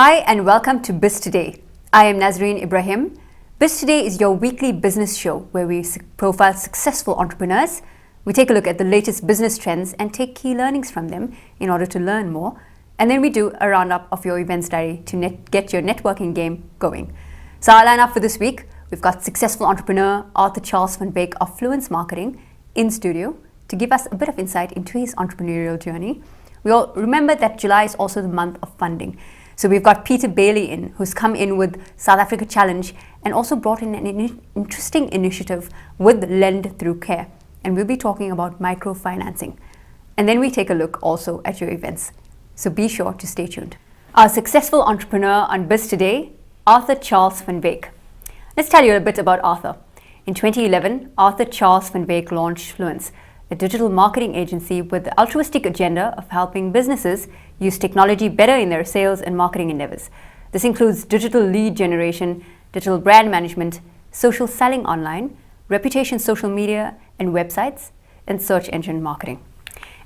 Hi and welcome to Biz Today. I am Nazareen Ebrahim. Biz Today is your weekly business show where we profile successful entrepreneurs. We take a look at the latest business trends and take key learnings from them in order to learn more. And then we do a roundup of your events diary to get your networking game going. So our lineup for this week, we've got successful entrepreneur Arthur Charles Van Wyk of Fluence Marketing in studio to give us a bit of insight into his entrepreneurial journey. We all remember that July is also the month of funding. So we've got Peter Bailey in, who's come in with South Africa Challenge and also brought in an interesting initiative with Lend Through Care. And we'll be talking about microfinancing. And then we take a look also at your events. So be sure to stay tuned. Our successful entrepreneur on Biz Today, Arthur Charles Van Wyk. Let's tell you a bit about Arthur. In 2011, Arthur Charles Van Wyk launched Fluence, a digital marketing agency with the altruistic agenda of helping businesses use technology better in their sales and marketing endeavors. This includes digital lead generation, digital brand management, social selling online, reputation social media and websites, and search engine marketing.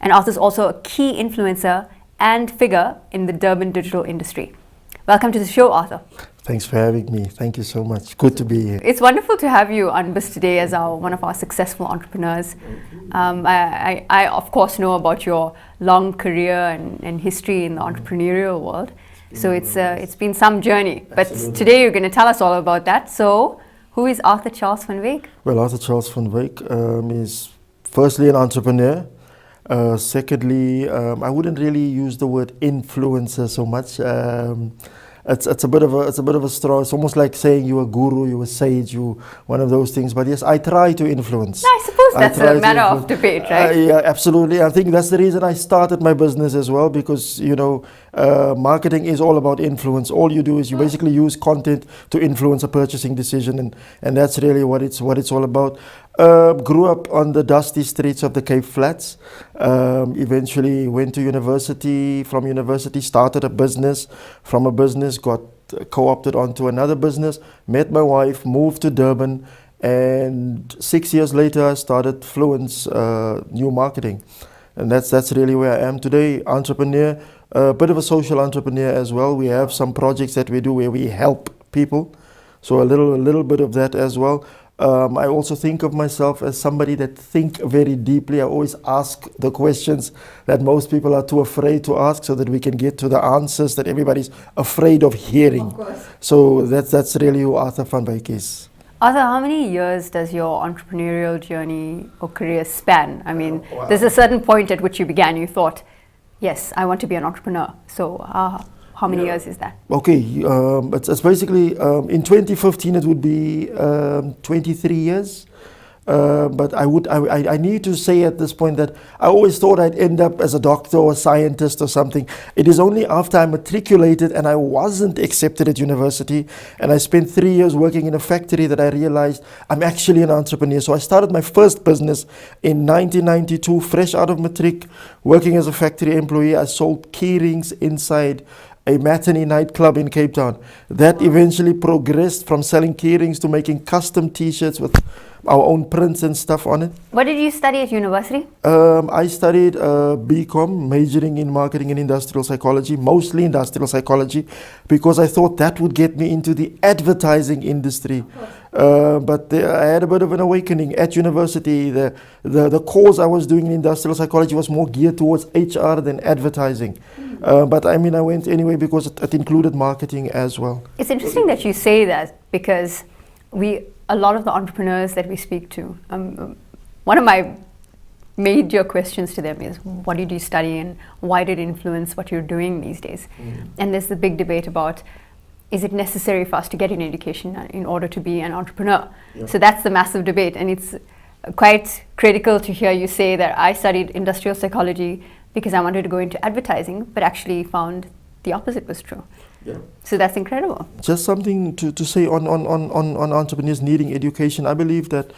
And Arthur's also a key influencer and figure in the Durban digital industry. Welcome to the show, Arthur. Thanks for having me. Thank you so much. Good to be here. It's wonderful to have you on Biz Today as one of our successful entrepreneurs. I of course know about your long career and history in the entrepreneurial world. So it's been some journey. But today you're going to tell us all about that. So who is Arthur Charles Van Wyk? Well, Arthur Charles Van Wyk is firstly an entrepreneur. Secondly, I wouldn't really use the word influencer so much. It's a bit of a straw. It's almost like saying you're a guru, you're a sage, you one of those things. But yes, I try to influence. I suppose that's a matter of debate, right? Yeah, absolutely. I think that's the reason I started my business as well, because marketing is all about influence. All you do is you basically use content to influence a purchasing decision, and that's really what it's all about. Grew up on the dusty streets of the Cape Flats. Eventually went to university. From university, started a business. From a business, got co-opted onto another business. Met my wife, moved to Durban, and 6 years later, I started Fluence New Marketing, and that's really where I am today. Entrepreneur, a bit of a social entrepreneur as well. We have some projects that we do where we help people, so a little bit of that as well. I also think of myself as somebody that think very deeply. I always ask the questions that most people are too afraid to ask, so that we can get to the answers that everybody's afraid of hearing. Of course. So that's really who Arthur Van Wyk is. Arthur, how many years does your entrepreneurial journey or career span? I mean, there's a certain point at which you began, you thought, yes, I want to be an entrepreneur. So how many years is that? Okay, it's basically, in 2015 it would be 23 years. But I need to say at this point that I always thought I'd end up as a doctor or a scientist or something. It is only after I matriculated and I wasn't accepted at university, and I spent 3 years working in a factory, that I realized I'm actually an entrepreneur. So I started my first business in 1992, fresh out of matric, working as a factory employee. I sold key rings inside a matinee nightclub in Cape Town. That eventually progressed from selling key rings to making custom t-shirts with our own prints and stuff on it. What did you study at university? I studied BCom, majoring in marketing and industrial psychology, mostly industrial psychology, because I thought that would get me into the advertising industry. But I had a bit of an awakening at university. The course I was doing in industrial psychology was more geared towards HR than advertising. But I mean, I went anyway because it included marketing as well. It's interesting that you say that, because a lot of the entrepreneurs that we speak to, one of my major questions to them is, what did you study and why did it influence what you're doing these days? And there's the big debate about, is it necessary for us to get an education in order to be an entrepreneur? Yeah. So that's the massive debate, and it's quite critical to hear you say that I studied industrial psychology because I wanted to go into advertising, but actually found the opposite was true. Yeah. So that's incredible. Just something to say on entrepreneurs needing education. I believe that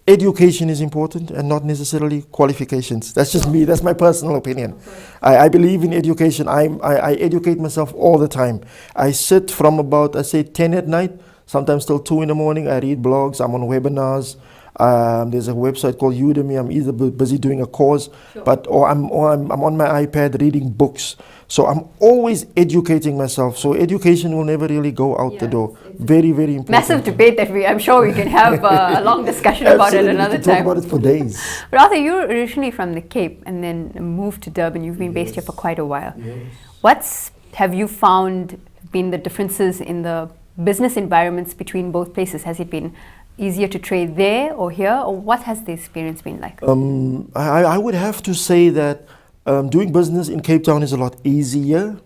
education is important and not necessarily qualifications. That's just me. That's my personal opinion. I believe in education. I educate myself all the time. I sit from about, I say, 10 at night, sometimes till 2 in the morning. I read blogs. I'm on webinars. There's a website called Udemy. I'm either busy doing a course, Sure. or I'm on my iPad reading books. So I'm always educating myself. So education will never really go out the door. Very, very important. Massive debate that I'm sure we can have a long discussion about it another we can talk time. about it for days. But Arthur, you're originally from the Cape and then moved to Durban. You've been based here for quite a while. Yes. Have you found been the differences in the business environments between both places? Has it been easier to trade there or here, or what has the experience been like? I would have to say that doing business in Cape Town is a lot easier.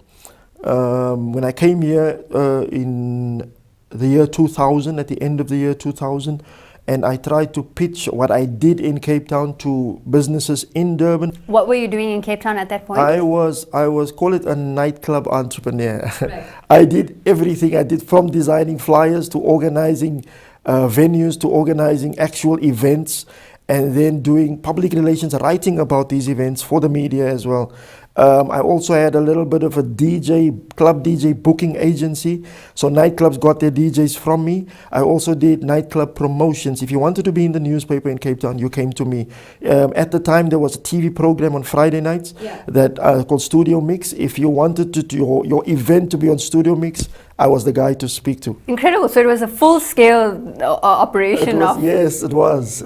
When I came here in the year 2000, at the end of the year 2000, and I tried to pitch what I did in Cape Town to businesses in Durban. What were you doing in Cape Town at that point? I was call it a nightclub entrepreneur. Right. I did everything. I did from designing flyers to organizing venues to organizing actual events, and then doing public relations, writing about these events for the media as well. I also had a little bit of a club DJ booking agency. So nightclubs got their DJs from me. I also did nightclub promotions. If you wanted to be in the newspaper in Cape Town, you came to me. At the time, there was a TV program on Friday nights that called Studio Mix. If you wanted your event to be on Studio Mix, I was the guy to speak to. Incredible. So it was a full-scale operation of... Yes, it was.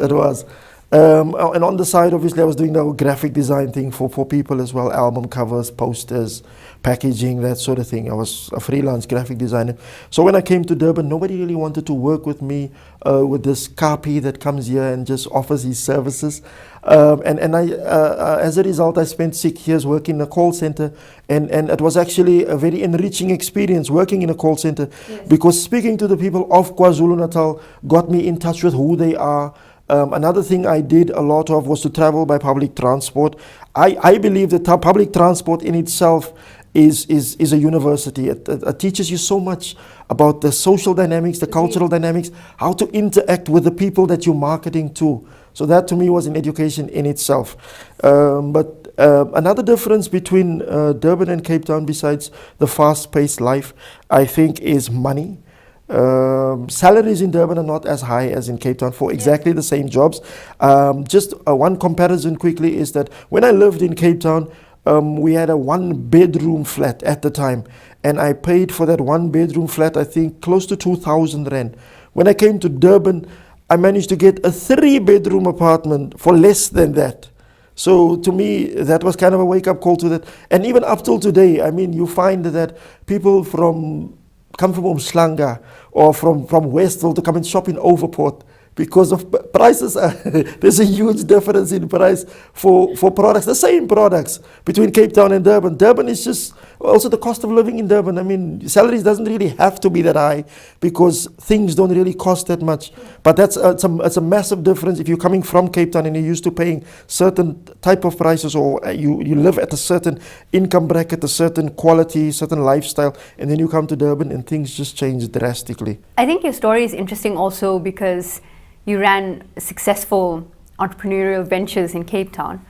And on the side, obviously, I was doing the graphic design thing for people as well, album covers, posters, packaging, that sort of thing. I was a freelance graphic designer. So when I came to Durban, nobody really wanted to work with me, with this Kapi that comes here and just offers his services. As a result, I spent 6 years working in a call center, and it was actually a very enriching experience working in a call center, because speaking to the people of KwaZulu-Natal got me in touch with who they are. Another thing I did a lot of was to travel by public transport. I believe that public transport in itself is a university. It teaches you so much about the social dynamics, the cultural dynamics, how to interact with the people that you're marketing to. So that to me was an education in itself. But another difference between Durban and Cape Town, besides the fast-paced life, I think is money. Salaries in Durban are not as high as in Cape Town for exactly the same jobs. Just one comparison quickly is that when I lived in Cape Town, we had a 1-bedroom flat at the time, and I paid for that 1-bedroom flat, I think, close to 2,000 rand. When I came to Durban, I managed to get a 3-bedroom apartment for less than that. So to me, that was kind of a wake-up call to that. And even up till today, I mean, you find that people come from Umhlanga or from Westville to come and shop in Overport because of prices. There's a huge difference in price for products, the same products between Cape Town and Durban. Durban is just also the cost of living in Durban. I mean, salaries doesn't really have to be that high because things don't really cost that much. But that's it's a massive difference if you're coming from Cape Town and you're used to paying certain type of prices, or you live at a certain income bracket, a certain quality, certain lifestyle, and then you come to Durban and things just change drastically. I think your story is interesting also because you ran successful entrepreneurial ventures in Cape Town.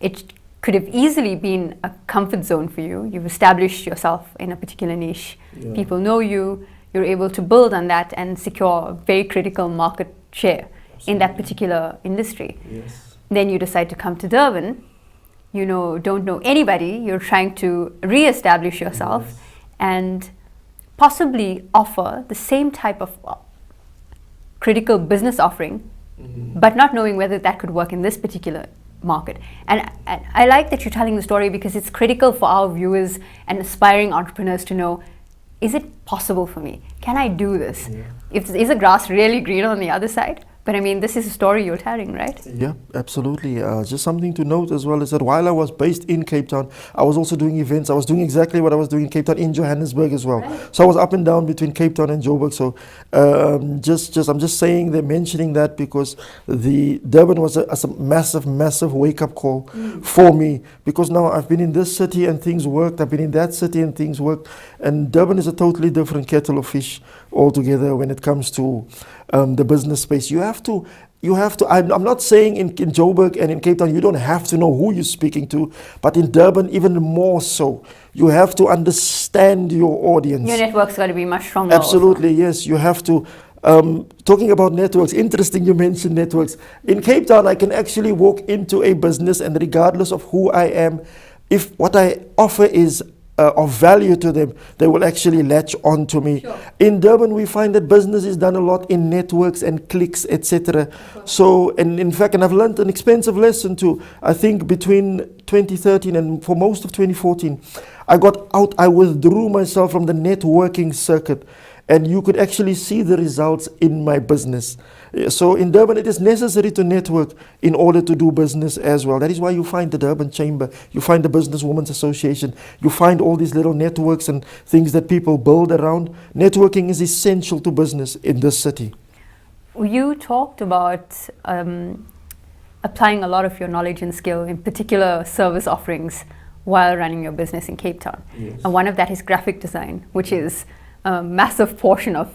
It could have easily been a comfort zone for you. You've established yourself in a particular niche. People know you. You're able to build on that and secure a very critical market share in that particular industry. Then you decide to come to Durban. You don't know anybody. You're trying to re-establish yourself and possibly offer the same type of critical business offering, but not knowing whether that could work in this particular market. And I like that you're telling the story because it's critical for our viewers and aspiring entrepreneurs to know, is it possible for me? Can I do this? Is the grass really greener on the other side? But I mean, this is a story you're telling, right? Yeah, absolutely. Just something to note as well is that while I was based in Cape Town, I was also doing events. I was doing exactly what I was doing in Cape Town in Johannesburg as well. Right. So I was up and down between Cape Town and Joburg. So I'm just saying, they're mentioning that because the Durban was a massive wake-up call for me, because now I've been in this city and things worked. I've been in that city and things worked. And Durban is a totally different kettle of fish altogether when it comes to the business space. You have to, I'm not saying in Joburg and in Cape Town you don't have to know who you're speaking to, but in Durban even more so. You have to understand your audience. Your network's got to be much stronger. Absolutely, also. Yes. You have to Talking about networks, interesting you mentioned networks. In Cape Town, I can actually walk into a business, and regardless of who I am, if what I offer is of value to them, they will actually latch on to me. Sure. In Durban, we find that business is done a lot in networks and clicks, etc. So, and in fact, and I've learned an expensive lesson too. I think between 2013 and for most of 2014, I withdrew myself from the networking circuit, and you could actually see the results in my business. So in Durban, it is necessary to network in order to do business as well. That is why you find the Durban Chamber, you find the Business Women's Association, you find all these little networks and things that people build around. Networking is essential to business in this city. You talked about applying a lot of your knowledge and skill, in particular service offerings, while running your business in Cape Town. Yes. And one of that is graphic design, which is a massive portion of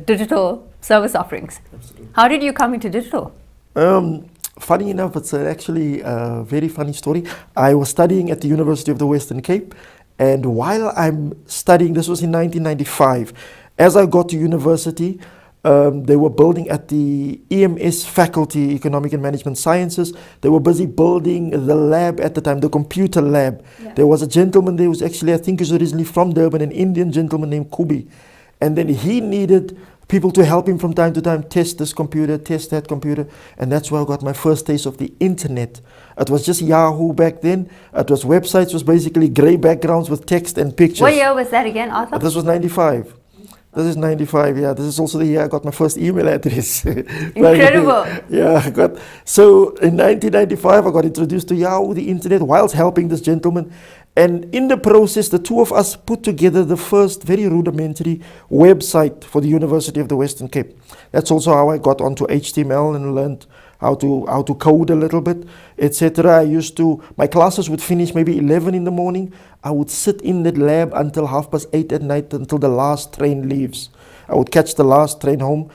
digital service offerings. Absolutely. How did you come into digital? Funny enough, it's actually a very funny story. I was studying at the University of the Western Cape, and while I'm studying, this was in 1995, as I got to university, they were building at the EMS faculty, Economic and Management Sciences. They were busy building the lab at the time, the computer lab. Yeah. There was a gentleman there who was actually, I think he was originally from Durban, an Indian gentleman named Kubi. And then he needed people to help him from time to time test this computer, test that computer. And that's where I got my first taste of the internet. It was just Yahoo back then. It was websites, was basically grey backgrounds with text and pictures. What year was that again, Arthur? This was 95. This is 95, yeah. This is also the year I got my first email address. Incredible. Yeah, so in 1995, I got introduced to Yahoo, the internet, whilst helping this gentleman. And in the process, the two of us put together the first very rudimentary website for the University of the Western Cape. That's also how I got onto HTML and learned how to code a little bit, etc. My classes would finish maybe 11 in the morning. I would sit in that lab until 8:30 at night, until the last train leaves. I would catch the last train home.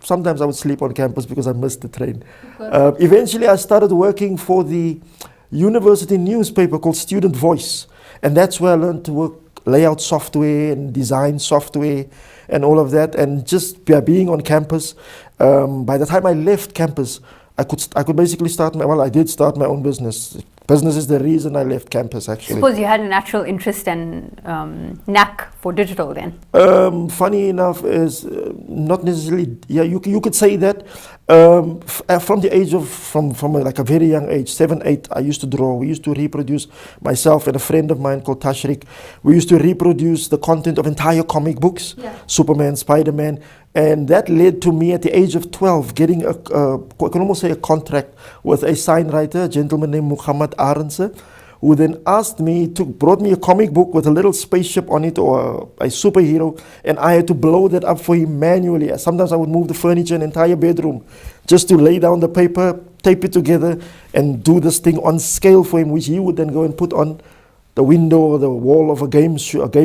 Sometimes I would sleep on campus because I missed the train. Eventually, I started working for the university newspaper called Student Voice. And that's where I learned to work layout software and design software and all of that. And just being on campus, by the time I left campus, I could basically I did start my own business. Business is the reason I left campus, actually. Suppose you had a natural interest and knack for digital then? Funny enough is not necessarily, yeah, you could say that. From the age of, from like a very young age, 7, 8, I used to draw. We used to reproduce, myself and a friend of mine called Tashrik, we used to reproduce the content of entire comic books, Yeah. Superman, Spider-Man, and that led to me at the age of 12 getting I can almost say a contract with a sign writer, a gentleman named Muhammad Arendse, who then brought me a comic book with a little spaceship on it or a superhero, and I had to blow that up for him manually. Sometimes I would move the furniture in an entire bedroom just to lay down the paper, tape it together, and do this thing on scale for him, which he would then go and put on the window or the wall of a game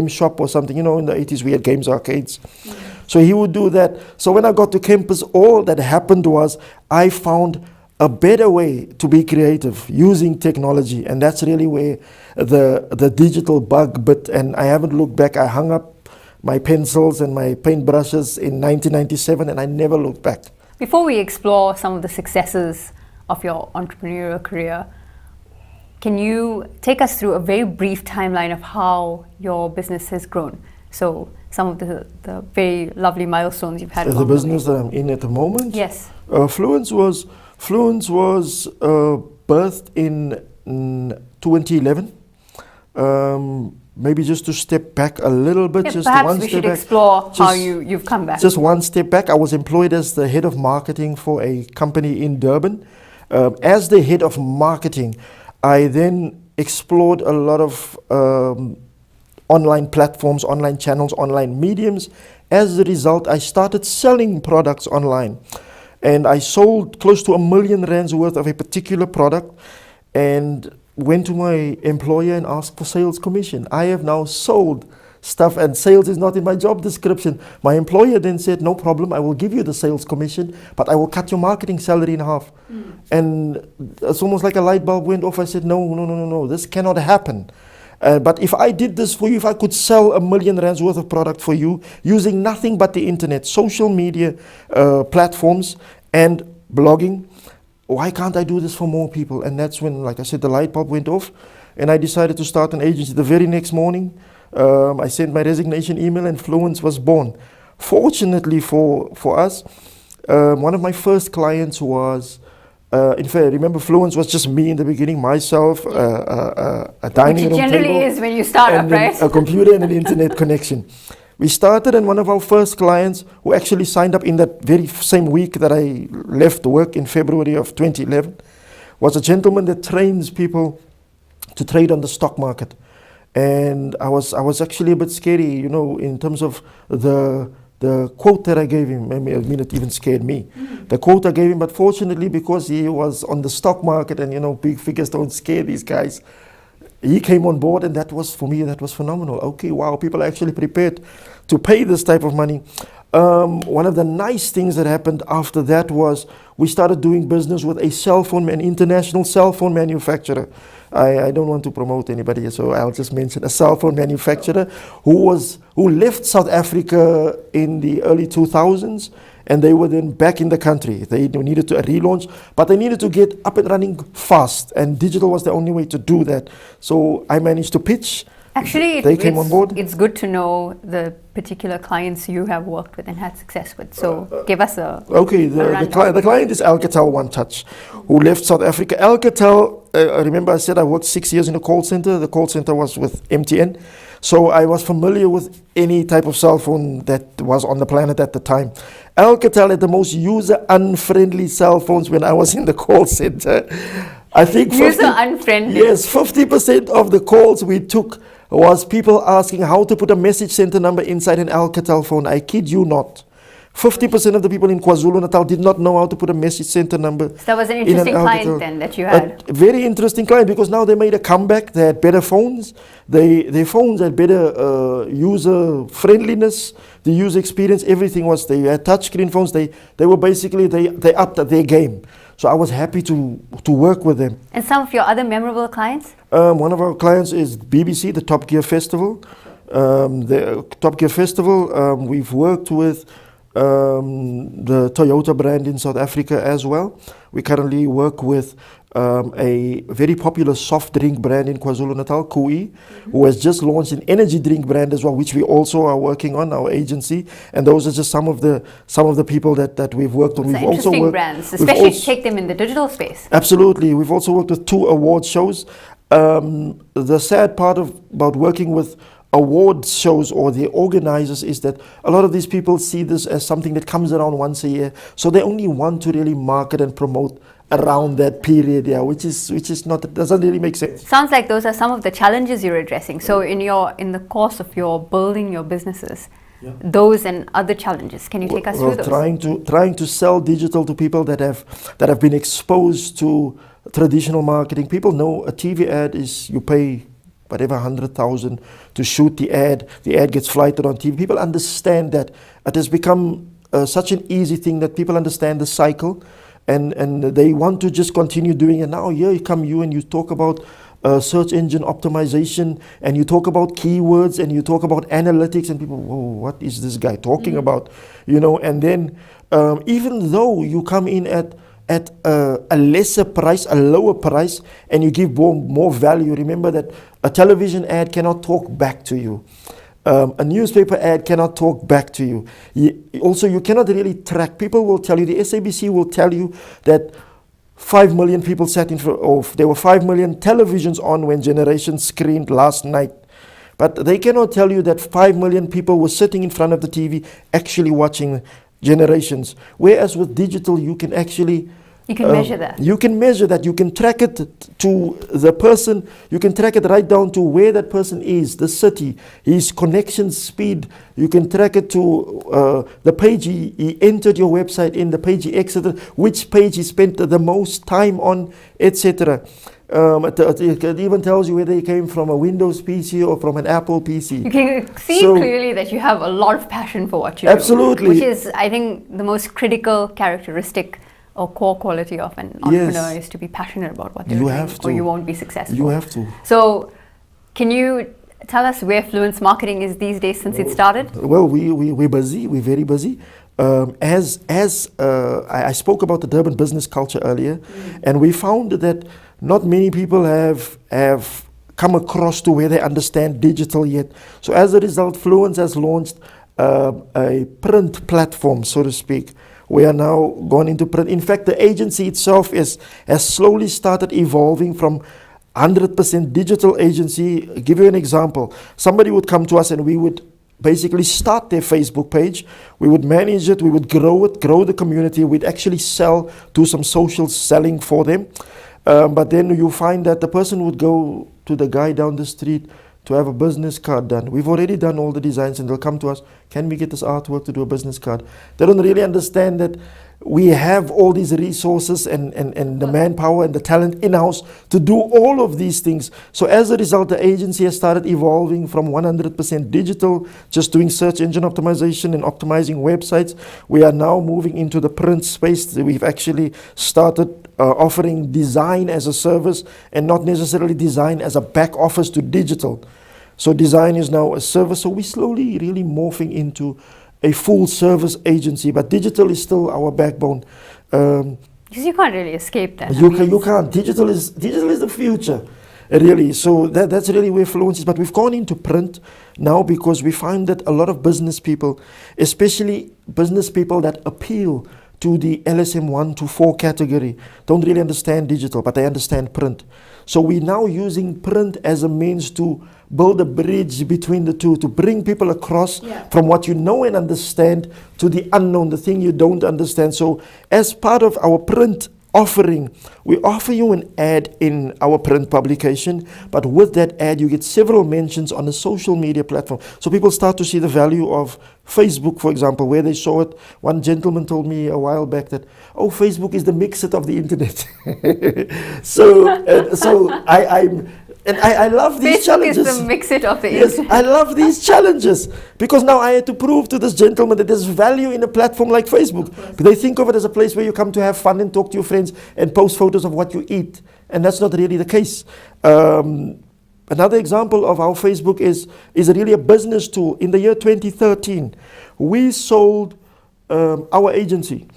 shop or something. You know, in the 80s we had games arcades. So he would do that. So when I got to campus, all that happened was I found a better way to be creative using technology, and that's really where the digital bug bit, and I haven't looked back. I hung up my pencils and my paintbrushes in 1997, and I never looked back. Before we explore some of the successes of your entrepreneurial career, can you take us through a very brief timeline of how your business has grown? So some of the very lovely milestones you've had. The business that I'm in at the moment? Yes. Fluence was birthed in 2011. Maybe just to step back a little bit, Yeah, just perhaps one we step should back. explore how you've come back. Just one step back. I was employed as the head of marketing for a company in Durban. As the head of marketing, I then explored a lot of online platforms, online channels, online mediums. As a result, I started selling products online. And I sold close to R1 million worth of a particular product and went to my employer and asked for sales commission. I have now sold stuff, and sales is not in my job description. My employer then said, no problem, I will give you the sales commission, but I will cut your marketing salary in half. And it's almost like a light bulb went off. I said, no, this cannot happen. But if I did this for you, if I could sell R1 million worth of product for you using nothing but the internet, social media platforms and blogging, why can't I do this for more people? And that's when, like I said, the light bulb went off and I decided to start an agency. The very next morning, I sent my resignation email and Fluence was born. Fortunately for us, one of my first clients was, in fact, remember Fluence was just me in the beginning, myself, a dining room table. Which generally is when you start up, right? A computer and an internet connection. We started, and one of our first clients who actually signed up in that very same week that I left work in February of 2011 was a gentleman that trains people to trade on the stock market. And I was actually a bit scary, you know, in terms of the quote that I gave him. I mean, it even scared me. The quote I gave him, but fortunately, because he was on the stock market and, you know, big figures don't scare these guys, he came on board, and that was, for me, that was phenomenal. Okay, wow, people are actually prepared to pay this type of money. One of the nice things that happened after that was we started doing business with an international cell phone manufacturer. I don't want to promote anybody, so I'll just mention a cell phone manufacturer who left South Africa in the early 2000s, and they were then back in the country. They needed to relaunch, but they needed to get up and running fast, and digital was the only way to do that. So I managed to pitch. Actually, they came on board. It's good to know the particular clients you have worked with and had success with. So give us a okay. The client is Alcatel One Touch, who left South Africa. Alcatel, remember I said I worked 6 years in a call center. The call center was with MTN, so I was familiar with any type of cell phone that was on the planet at the time. Alcatel had the most user-unfriendly cell phones when I was in the call center. I think user-unfriendly. Yes, 50% of the calls we took was people asking how to put a message center number inside an Alcatel phone. I kid you not. 50% of the people in KwaZulu-Natal did not know how to put a message center number. So that was an interesting client then that you had. A very interesting client, because now they made a comeback. They had better phones. Their phones had better user friendliness, the user experience, everything was. They had touchscreen phones. They were basically, they upped their game. So I was happy to work with them. And some of your other memorable clients? One of our clients is BBC, the Top Gear Festival. The Top Gear Festival, we've worked with the Toyota brand in South Africa as well. We currently work with a very popular soft drink brand in KwaZulu-Natal, Kui, who has just launched an energy drink brand as well, which we also are working on, our agency. And those are just some of the people that we've worked on. So we've interesting also worked, brands, especially to take them in the digital space. Absolutely. We've also worked with 2 award shows. The sad part about working with award shows or the organizers is that a lot of these people see this as something that comes around once a year, so they only want to really market and promote around that period, which is not, it doesn't really make sense. Sounds like those are some of the challenges you're addressing. So in the course of your building your businesses, those and other challenges, can you take us through those? Trying to sell digital to people that have been exposed to traditional marketing. People know a TV ad is, you pay whatever 100,000 to shoot the ad gets flighted on TV. People understand that it has become such an easy thing that people understand the cycle, and they want to just continue doing it. Now here come you and you talk about search engine optimization, and you talk about keywords, and you talk about analytics, and people, whoa, what is this guy talking about? You know, and then even though you come in at a lesser price, a lower price, and you give more value. Remember that a television ad cannot talk back to you. A newspaper ad cannot talk back to you. You cannot really track. People will tell you, the SABC will tell you that 5 million people sat in front of, there were 5 million televisions on when Generation screened last night. But they cannot tell you that 5 million people were sitting in front of the TV actually watching Generations. Whereas with digital, you can actually measure that. You can measure that. You can track it to the person. You can track it right down to where that person is, the city, his connection speed. You can track it to the page he entered your website in, the page he exited, which page he spent the most time on, etc. It even tells you whether he came from a Windows PC or from an Apple PC. You can see clearly that you have a lot of passion for what you do. Absolutely. Which is, I think, the most critical characteristic or core quality of an entrepreneur is to be passionate about what they're doing, or you won't be successful. You have to. So Can you tell us where Fluence Marketing is these days since it started? Well, we're busy. We're very busy. I spoke about the Durban business culture earlier, and we found that not many people have come across to where they understand digital yet. So as a result, Fluence has launched a print platform, so to speak. We are now gone into print. In fact, the agency itself has slowly started evolving from 100% digital agency. I'll give you an example. Somebody would come to us and we would basically start their Facebook page. We would manage it, we would grow the community. We'd actually do some social selling for them. But then you find that the person would go to the guy down the street to have a business card done. We've already done all the designs and they'll come to us, can we get this artwork to do a business card? They don't really understand that we have all these resources and the manpower and the talent in-house to do all of these things. So as a result, the agency has started evolving from 100% digital, just doing search engine optimization and optimizing websites. We are now moving into the print space. We've actually started offering design as a service and not necessarily design as a back office to digital. So design is now a service. So we're slowly really morphing into a full service agency, but digital is still our backbone. Because you can't really escape that. You can't. Digital is the future, really. So that's really where Fluence is. But we've gone into print now because we find that a lot of business people, especially business people that appeal to the LSM 1 to 4 category, don't really understand digital, but they understand print. So we're now using print as a means to build a bridge between the two, to bring people across from what you know and understand to the unknown, the thing you don't understand. So as part of our print offering, we offer you an ad in our print publication, but with that ad you get several mentions on a social media platform. So people start to see the value of Facebook, for example, where they saw it. One gentleman told me a while back that, oh, Facebook is the mix-it of the internet. I love these challenges. Is the mix-it of the yes, internet. I love these challenges because now I had to prove to this gentleman that there's value in a platform like Facebook. But they think of it as a place where you come to have fun and talk to your friends and post photos of what you eat. And that's not really the case. Another example of how Facebook is really a business tool. In the year 2013, we sold, our agency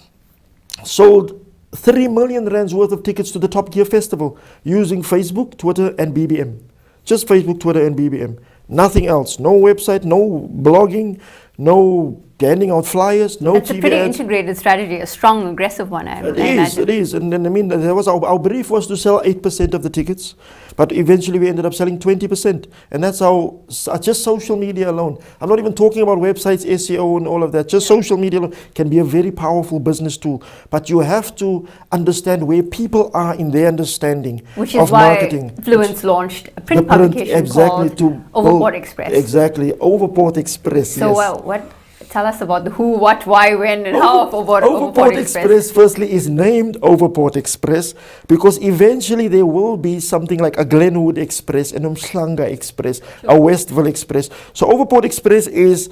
sold 3 million rands worth of tickets to the Top Gear Festival using Facebook, Twitter and BBM. Just Facebook, Twitter and BBM. Nothing else. No website, no blogging, no handing out flyers, no That's TV a pretty ads. integrated strategy, a strong, aggressive one, I imagine. It is. And then, I mean, there was our brief was to sell 8% of the tickets, but eventually we ended up selling 20%. And that's how, just social media alone. I'm not even talking about websites, SEO and all of that. Just social media alone can be a very powerful business tool. But you have to understand where people are in their understanding Which is of why marketing. Fluence launched a print publication called Overport Express. Exactly, Overport Express. So yes. Tell us about the who, what, why, when, and how of Overport Express firstly is named Overport Express because eventually there will be something like a Glenwood Express, an Umhlanga Express, a Westville Express. So Overport Express it's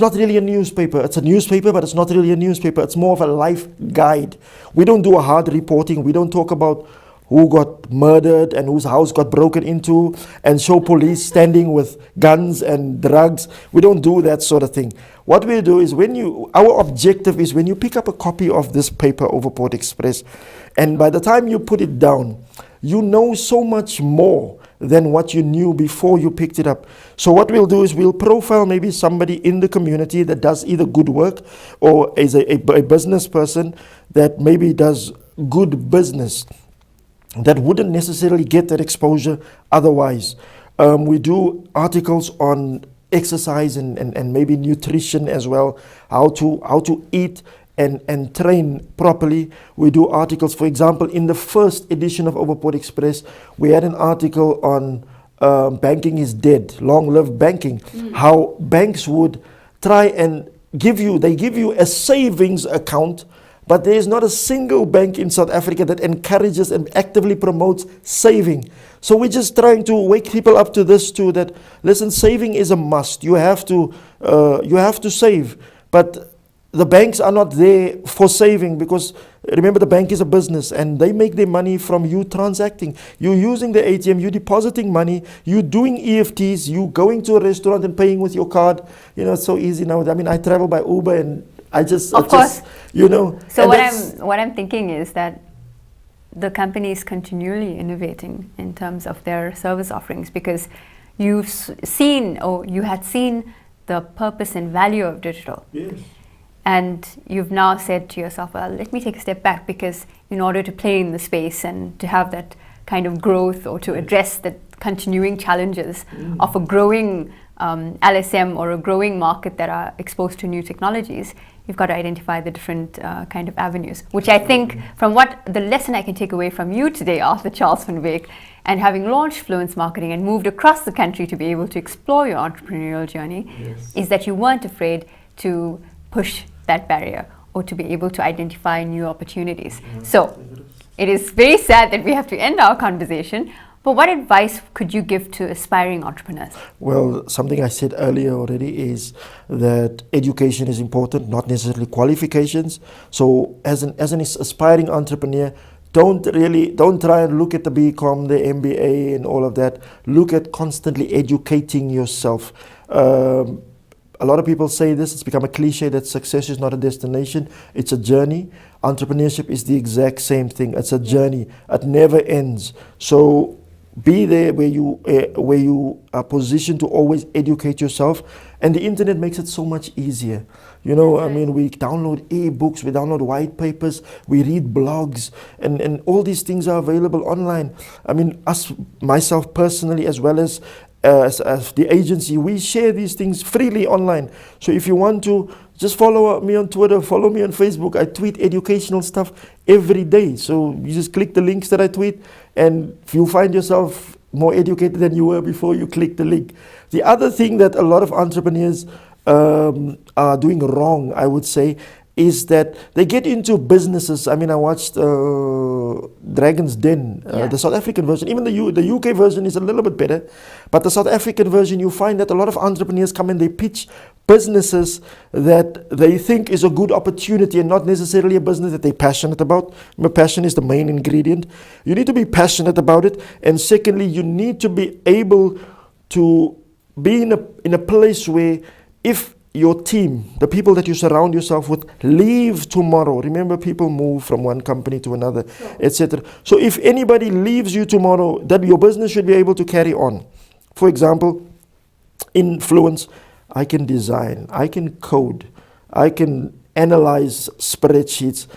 not really a newspaper. It's a newspaper, but it's not really a newspaper. It's more of a life guide. We don't do a hard reporting. We don't talk about who got murdered and whose house got broken into and show police standing with guns and drugs. We don't do that sort of thing. What we do is our objective is when you pick up a copy of this paper, Overport Express, and by the time you put it down, you know so much more than what you knew before you picked it up. So what we'll do is we'll profile maybe somebody in the community that does either good work or is a business person that maybe does good business that wouldn't necessarily get that exposure otherwise. We do articles on exercise and maybe nutrition as well, how to eat and train properly. We do articles, for example, in the first edition of Overport Express, we had an article on banking is dead, long live banking, how banks would try and give you a savings account, but there is not a single bank in South Africa that encourages and actively promotes saving. So we're just trying to wake people up to this too, that listen, saving is a must. You have to save. But the banks are not there for saving, because remember, the bank is a business and they make their money from you transacting. You're using the ATM, you're depositing money, you're doing EFTs, you going to a restaurant and paying with your card. You know, it's so easy now. I mean, I travel by Uber and Of course. You know. So what I'm thinking is that the company is continually innovating in terms of their service offerings, because you've seen, or you had seen, the purpose and value of digital. Yes. And you've now said to yourself, well, let me take a step back, because in order to play in the space and to have that kind of growth, or to address the continuing challenges of a growing LSM or a growing market that are exposed to new technologies, you've got to identify the different kind of avenues, which I think, from what the lesson I can take away from you today, Arthur Charles Van Wyk, and having launched Fluence Marketing and moved across the country to be able to explore your entrepreneurial journey, is that you weren't afraid to push that barrier, or to be able to identify new opportunities. So it is very sad that we have to end our conversation, but what advice could you give to aspiring entrepreneurs? Well, something I said earlier already is that education is important, not necessarily qualifications. So as an aspiring entrepreneur, don't try and look at the BCom, the MBA and all of that. Look at constantly educating yourself. A lot of people say this, it's become a cliche that success is not a destination, it's a journey. Entrepreneurship is the exact same thing. It's a journey. It never ends. So be there where you are positioned to always educate yourself, and the internet makes it so much easier. You know, I mean, we download e-books, we download white papers, we read blogs, and all these things are available online. I mean, myself personally, as well as the agency, we share these things freely online. So if you want to, just follow me on Twitter, follow me on Facebook. I tweet educational stuff every day. So you just click the links that I tweet, and you'll find yourself more educated than you were before you click the link. The other thing that a lot of entrepreneurs are doing wrong, I would say, is that they get into businesses. I mean, I watched Dragon's Den, the South African version. Even the UK version is a little bit better, but the South African version, you find that a lot of entrepreneurs come and they pitch businesses that they think is a good opportunity, and not necessarily a business that they're passionate about. Passion is the main ingredient. You need to be passionate about it, and secondly, you need to be able to be in a place where, if your team, the people that you surround yourself with, leave tomorrow. Remember, people move from one company to another, etc. So if anybody leaves you tomorrow, that your business should be able to carry on. For example, in Fluence, I can design, I can code, I can analyze spreadsheets.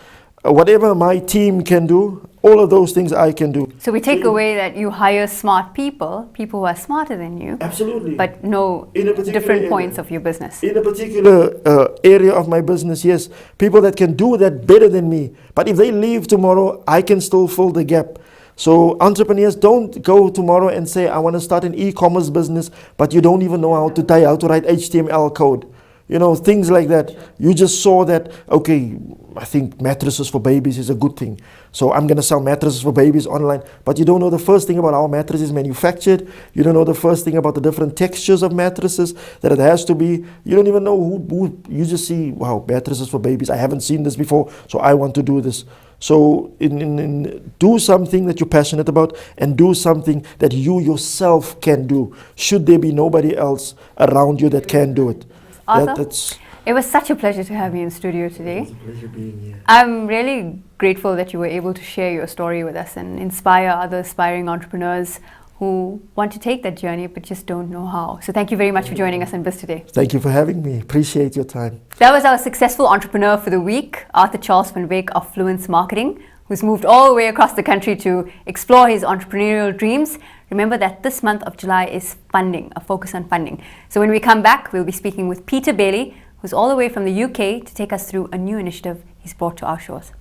Whatever my team can do, all of those things I can do. So we take away that you hire smart people who are smarter than you. Absolutely. But know different points of your business. In a particular area of my business, yes. People that can do that better than me. But if they leave tomorrow, I can still fill the gap. So entrepreneurs, don't go tomorrow and say, I want to start an e-commerce business, but you don't even know how to write HTML code. You know, things like that. You just saw that, okay, I think mattresses for babies is a good thing, so I'm going to sell mattresses for babies online. But you don't know the first thing about how a mattress is manufactured. You don't know the first thing about the different textures of mattresses that it has to be. You don't even know who you just see, wow, mattresses for babies. I haven't seen this before, so I want to do this. So do something that you're passionate about, and do something that you yourself can do, should there be nobody else around you that can do it. Arthur, it was such a pleasure to have you in studio today. It was a pleasure being here. I'm really grateful that you were able to share your story with us and inspire other aspiring entrepreneurs who want to take that journey but just don't know how. So thank you very much for joining us on Biz Today. Thank you for having me. Appreciate your time. That was our successful entrepreneur for the week, Arthur Charles Van Wyk of Fluence Marketing, who's moved all the way across the country to explore his entrepreneurial dreams. Remember that this month of July is funding, a focus on funding. So when we come back, we'll be speaking with Peter Bailey, who's all the way from the UK, to take us through a new initiative he's brought to our shores.